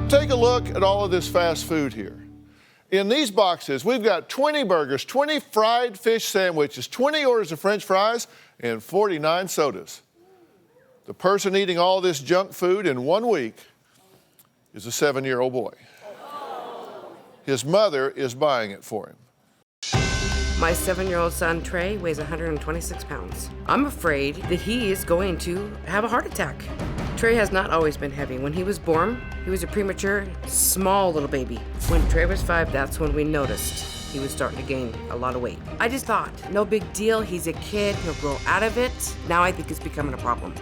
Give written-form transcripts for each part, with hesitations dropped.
Take a look at all of this fast food here. In these boxes, we've got 20 burgers, 20 fried fish sandwiches, 20 orders of French fries, and 49 sodas. The person eating all this junk food in 1 week is a 7-year-old boy. His mother is buying it for him. My 7-year-old son, Trey, weighs 126 pounds. I'm afraid that he is going to have a heart attack. Trey has not always been heavy. When he was born, he was a premature, small little baby. When Trey was 5, that's when we noticed he was starting to gain a lot of weight. I just thought, no big deal, he's a kid, he'll grow out of it. Now I think it's becoming a problem.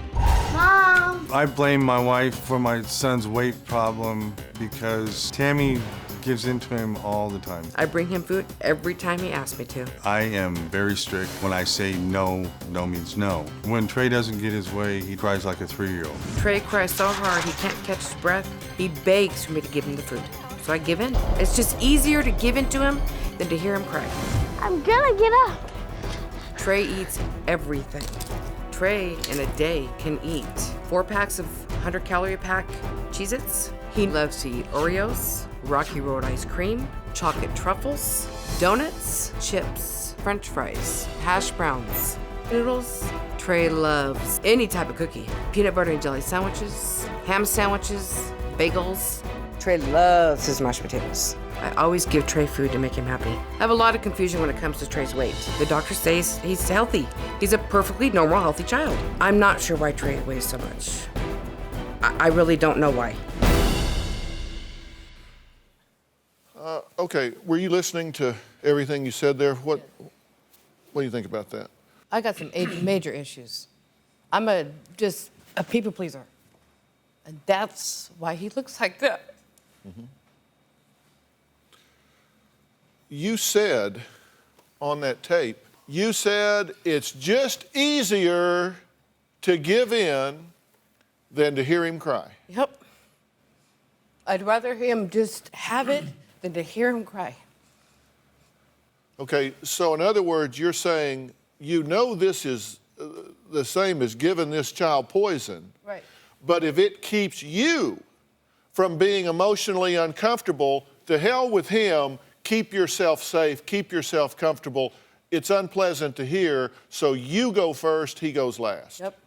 Mom! I blame my wife for my son's weight problem because Tammy gives in to him all the time. I bring him food every time he asks me to. I am very strict. When I say no, no means no. When Trey doesn't get his way, he cries like a 3-year-old. Trey cries so hard he can't catch his breath. He begs for me to give him the food. So I give in. It's just easier to give in to him than to hear him cry. I'm gonna get up. Trey eats everything. Trey, in a day, can eat 4 packs of 100-calorie pack Cheez-Its. He loves to eat Oreos, Rocky Road ice cream, chocolate truffles, donuts, chips, French fries, hash browns, noodles. Trey loves any type of cookie. Peanut butter and jelly sandwiches, ham sandwiches, bagels. Trey loves his mashed potatoes. I always give Trey food to make him happy. I have a lot of confusion when it comes to Trey's weight. The doctor says he's healthy. He's a perfectly normal, healthy child. I'm not sure why Trey weighs so much. I really don't know why. Okay, were you listening to everything you said there? What do you think about that? I got some major issues. I'm just a people pleaser. And that's why he looks like that. Mm-hmm. You said on that tape, you said it's just easier to give in than to hear him cry. Yep. I'd rather him just have it than to hear him cry. Okay, so in other words, you're saying you know this is the same as giving this child poison. Right. But if it keeps you from being emotionally uncomfortable, to hell with him, keep yourself safe, keep yourself comfortable. It's unpleasant to hear, so you go first, he goes last. Yep.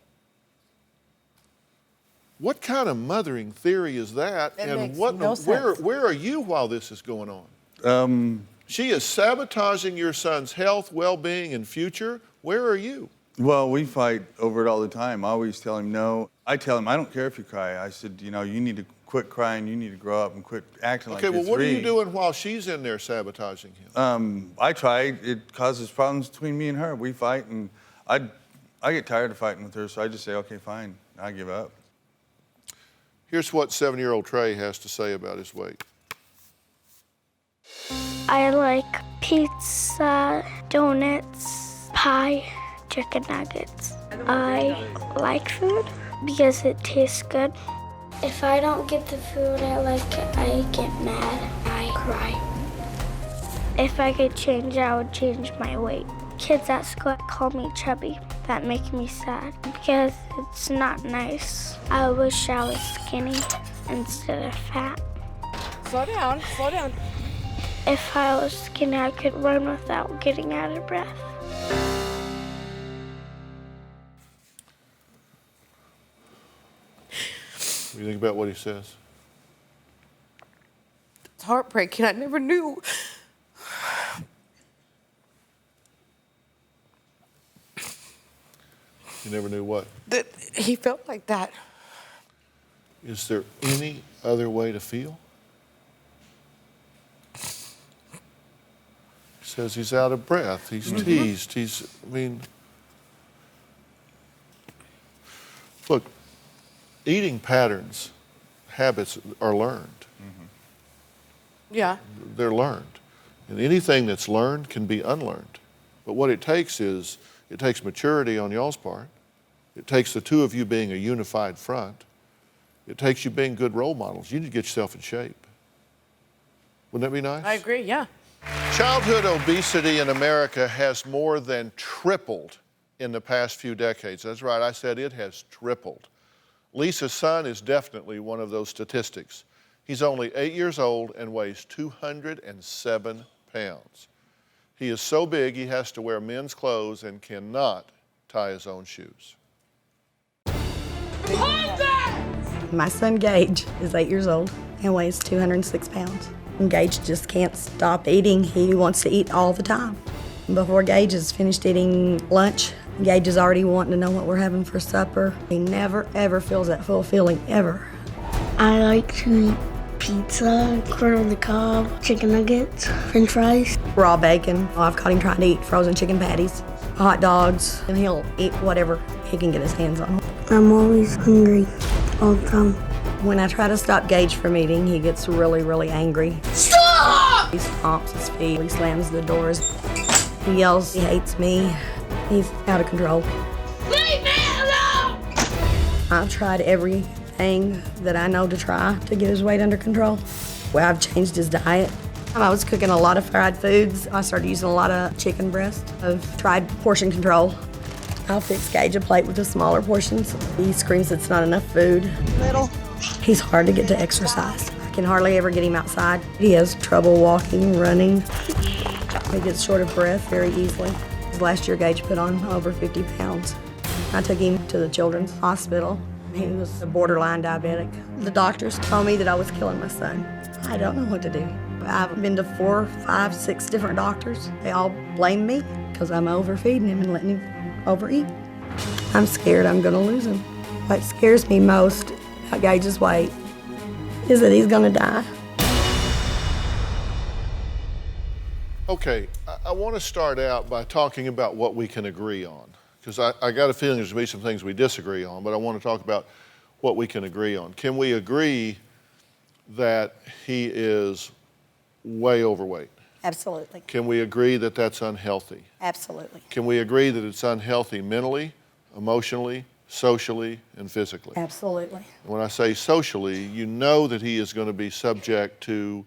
What kind of mothering theory is that? It and makes what no sense. where are you while this is going on? She is sabotaging your son's health, well-being, and future. Where are you? Well, we fight over it all the time. I always tell him no. I tell him, I don't care if you cry. I said, you know, you need to quit crying. You need to grow up and quit acting like you're 3. Okay, well, what are you doing while she's in there sabotaging him? I tried. It causes problems between me and her. We fight, and I get tired of fighting with her, so I just say, okay, fine. I give up. Here's what 7-year-old Trey has to say about his weight. I like pizza, donuts, pie, chicken nuggets. I like food because it tastes good. If I don't get the food I like, I get mad. I cry. If I could change, I would change my weight. Kids at school call me chubby. That makes me sad because it's not nice. I wish I was skinny instead of fat. Slow down, slow down. If I was skinny, I could run without getting out of breath. What do you think about what he says? It's heartbreaking. I never knew. You never knew what? That he felt like that. Is there any other way to feel? He says he's out of breath, he's teased, look, eating patterns, habits are learned. Yeah. They're learned. And anything that's learned can be unlearned. But what it takes is, it takes maturity on y'all's part. It takes the two of you being a unified front. It takes you being good role models. You need to get yourself in shape. Wouldn't that be nice? I agree, yeah. Childhood obesity in America has more than tripled in the past few decades. That's right, I said it has tripled. Lisa's son is definitely one of those statistics. He's only 8 years old and weighs 207 pounds. He is so big he has to wear men's clothes and cannot tie his own shoes. My son Gage is 8 years old and weighs 206 pounds. And Gage just can't stop eating. He wants to eat all the time. Before Gage is finished eating lunch, Gage is already wanting to know what we're having for supper. He never, ever feels that full feeling, ever. I like to eat pizza, corn on the cob, chicken nuggets, french fries. Raw bacon. I've caught him trying to eat frozen chicken patties, hot dogs, and he'll eat whatever he can get his hands on. I'm always hungry all the time. When I try to stop Gage from eating, he gets really, really angry. Stop! He stomps his feet, he slams the doors. He yells, he hates me. He's out of control. Leave me alone! I've tried everything that I know to try to get his weight under control. Well, I've changed his diet. I was cooking a lot of fried foods. I started using a lot of chicken breast. I've tried portion control. I'll fix Gage a plate with the smaller portions. He screams it's not enough food. Little. He's hard to get to exercise. I can hardly ever get him outside. He has trouble walking, running. He gets short of breath very easily. Last year, Gage put on over 50 pounds. I took him to the children's hospital. He was a borderline diabetic. The doctors told me that I was killing my son. I don't know what to do. I've been to 4, 5, 6 different doctors. They all blame me because I'm overfeeding him and letting him overeat. I'm scared I'm gonna lose him. What scares me most about Gage's weight is that he's gonna die. Okay, I want to start out by talking about what we can agree on, because I got a feeling there's going to be some things we disagree on, but I want to talk about what we can agree on. Can we agree that he is way overweight? Absolutely. Can we agree that that's unhealthy? Absolutely. Can we agree that it's unhealthy mentally, emotionally, socially, and physically? Absolutely. When I say socially, you know that he is going to be subject to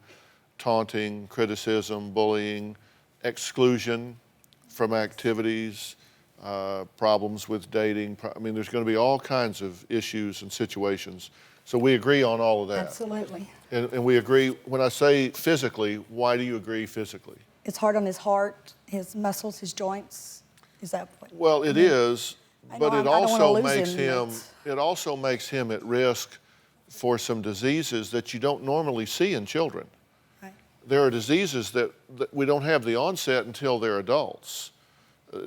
taunting, criticism, bullying, exclusion from activities, problems with dating. I mean, there's going to be all kinds of issues and situations. So we agree on all of that. Absolutely. And we agree, when I say physically, why do you agree physically? It's hard on his heart, his muscles, his joints. Is that what? Well, it is, but it also makes him at risk for some diseases that you don't normally see in children. Right. There are diseases that we don't have the onset until they're adults.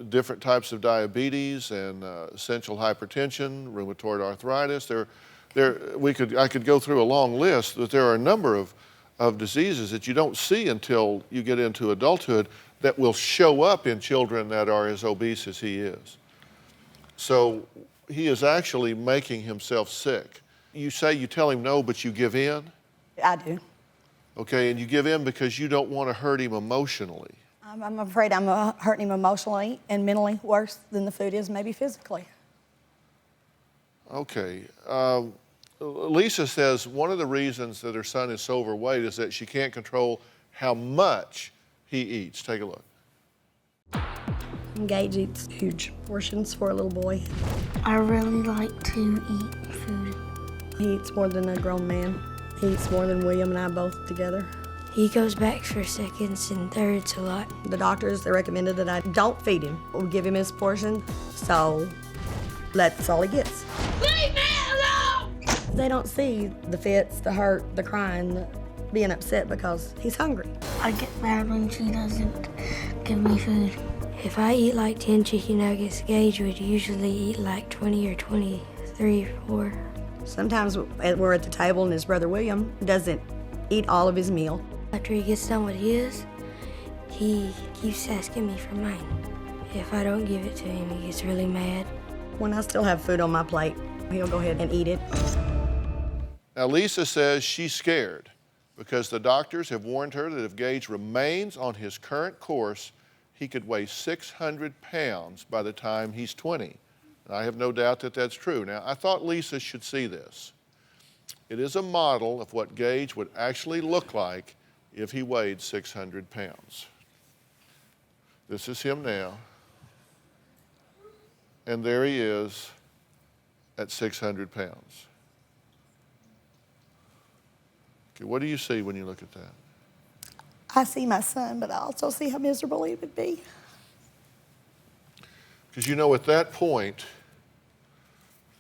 Different types of diabetes and essential hypertension, rheumatoid arthritis. I could go through a long list, but there are a number of diseases that you don't see until you get into adulthood that will show up in children that are as obese as he is. So he is actually making himself sick. You say you tell him no, but you give in? I do. Okay, and you give in because you don't want to hurt him emotionally. I'm afraid I'm hurting him emotionally and mentally worse than the food is, maybe physically. Okay. Lisa says one of the reasons that her son is so overweight is that she can't control how much he eats. Take a look. Gage eats huge portions for a little boy. I really like to eat food. He eats more than a grown man. He eats more than William and I both together. He goes back for seconds and thirds a lot. The doctors, they recommended that I don't feed him. We'll give him his portion, so that's all he gets. Leave me alone! They don't see the fits, the hurt, the crying, the being upset because he's hungry. I get mad when she doesn't give me food. If I eat like 10 chicken nuggets, Gage would usually eat like 20 or 23 or 4. Sometimes we're at the table and his brother William doesn't eat all of his meal. After he gets done with his, he keeps asking me for mine. If I don't give it to him, he gets really mad. When I still have food on my plate, he'll go ahead and eat it. Now, Lisa says she's scared because the doctors have warned her that if Gage remains on his current course, he could weigh 600 pounds by the time he's 20. And I have no doubt that that's true. Now, I thought Lisa should see this. It is a model of what Gage would actually look like if he weighed 600 pounds. This is him now. And there he is at 600 pounds. Okay, what do you see when you look at that? I see my son, but I also see how miserable he would be. Because you know, at that point,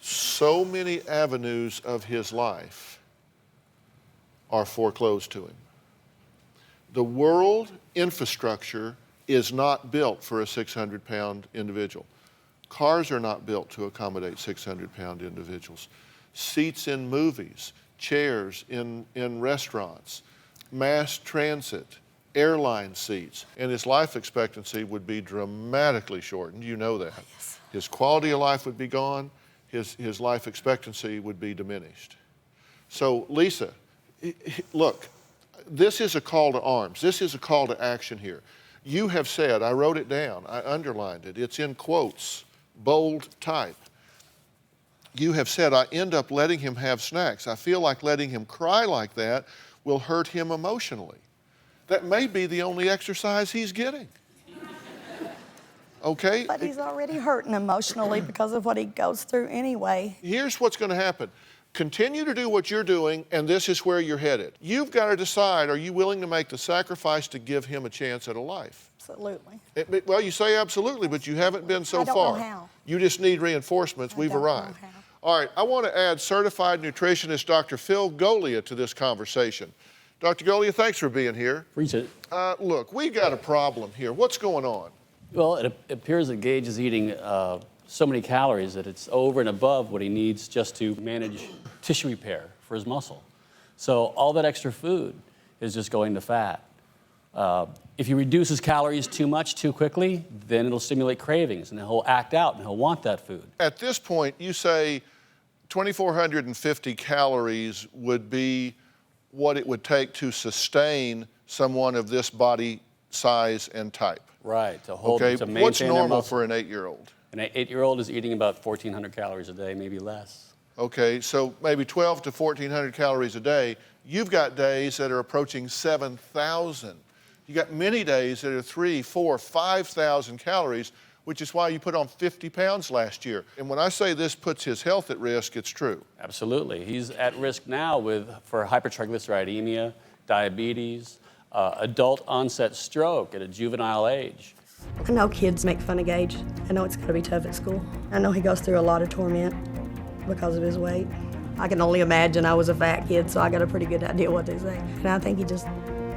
so many avenues of his life are foreclosed to him. The world infrastructure is not built for a 600-pound individual. Cars are not built to accommodate 600-pound individuals. Seats in movies, chairs in restaurants, mass transit, airline seats, and his life expectancy would be dramatically shortened. You know that. Yes. His quality of life would be gone. His life expectancy would be diminished. So, Lisa, look, this is a call to arms. This is a call to action here. You have said, I wrote it down, I underlined it, it's in quotes, bold type. You have said, I end up letting him have snacks. I feel like letting him cry like that will hurt him emotionally. That may be the only exercise he's getting. Okay? But he's already hurting emotionally because of what he goes through anyway. Here's what's going to happen. Continue to do what you're doing, and this is where you're headed. You've got to decide, are you willing to make the sacrifice to give him a chance at a life? Absolutely. Well, you say absolutely, but you haven't been so I don't far. know how. You just need reinforcements. We've don't know arrived. how. All right, I want to add certified nutritionist Dr. Phil Golia to this conversation. Dr. Golia, thanks for being here. Appreciate it. Look, we got a problem here. What's going on? Well, it appears that Gage is eating so many calories that it's over and above what he needs just to manage tissue repair for his muscle. So all that extra food is just going to fat. If he reduces calories too much too quickly, then it'll stimulate cravings and he'll act out and he'll want that food. At this point, you say 2,450 calories would be what it would take to sustain someone of this body size and type. Right, to hold, Okay, to maintain what's their normal muscle. for an 8-year-old? An 8-year-old is eating about 1,400 calories a day, maybe less. Okay, so maybe 12 to 1,400 calories a day. You've got days that are approaching 7,000. You got many days that are 3,000, 4,000, 5,000 calories, which is why you put on 50 pounds last year. And when I say this puts his health at risk, it's true. Absolutely. He's at risk now for hypertriglyceridemia, diabetes, adult onset stroke at a juvenile age. I know kids make fun of Gage. I know it's going to be tough at school. I know he goes through a lot of torment because of his weight. I can only imagine. I was a fat kid, so I got a pretty good idea what they say. And I think he just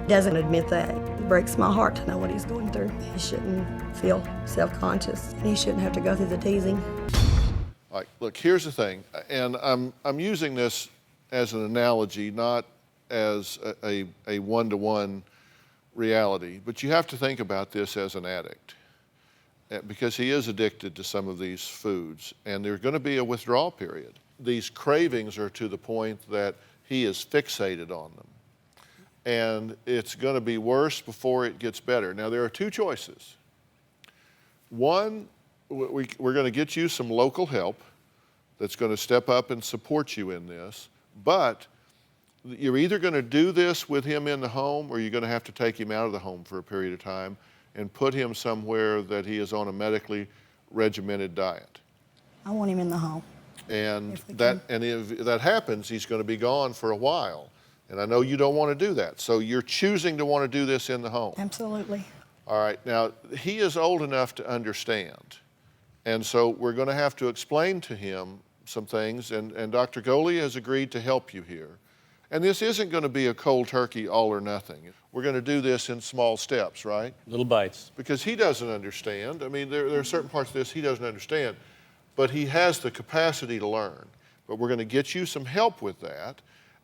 doesn't admit that. It breaks my heart to know what he's going through. He shouldn't feel self-conscious. He shouldn't have to go through the teasing. All right, look, here's the thing, and I'm using this as an analogy, not as a one-to-one reality, but you have to think about this as an addict because he is addicted to some of these foods, and there's going to be a withdrawal period. These cravings are to the point that he is fixated on them, and it's going to be worse before it gets better. Now, there are two choices. One, we're going to get you some local help that's going to step up and support you in this, but you're either going to do this with him in the home or you're going to have to take him out of the home for a period of time and put him somewhere that he is on a medically regimented diet. I want him in the home. And if that happens, he's going to be gone for a while. And I know you don't want to do that. So you're choosing to want to do this in the home. Absolutely. All right, now he is old enough to understand. And so we're going to have to explain to him some things, and Dr. Golia has agreed to help you here. And this isn't going to be a cold turkey all or nothing. We're going to do this in small steps, right? Little bites. Because he doesn't understand. I mean, there are certain parts of this he doesn't understand, but he has the capacity to learn. But we're going to get you some help with that.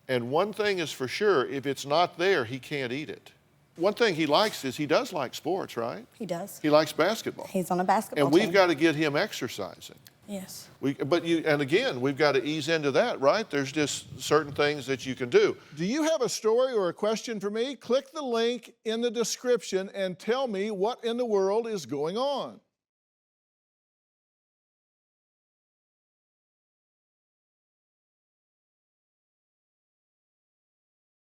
And one thing is for sure, if it's not there, he can't eat it. One thing he likes is he does like sports, right? He does. He likes basketball. He's on a basketball And team. we've got to get him exercising. Yes. And again, we've got to ease into that, right? There's just certain things that you can do. Do you have a story or a question for me? Click the link in the description and tell me what in the world is going on.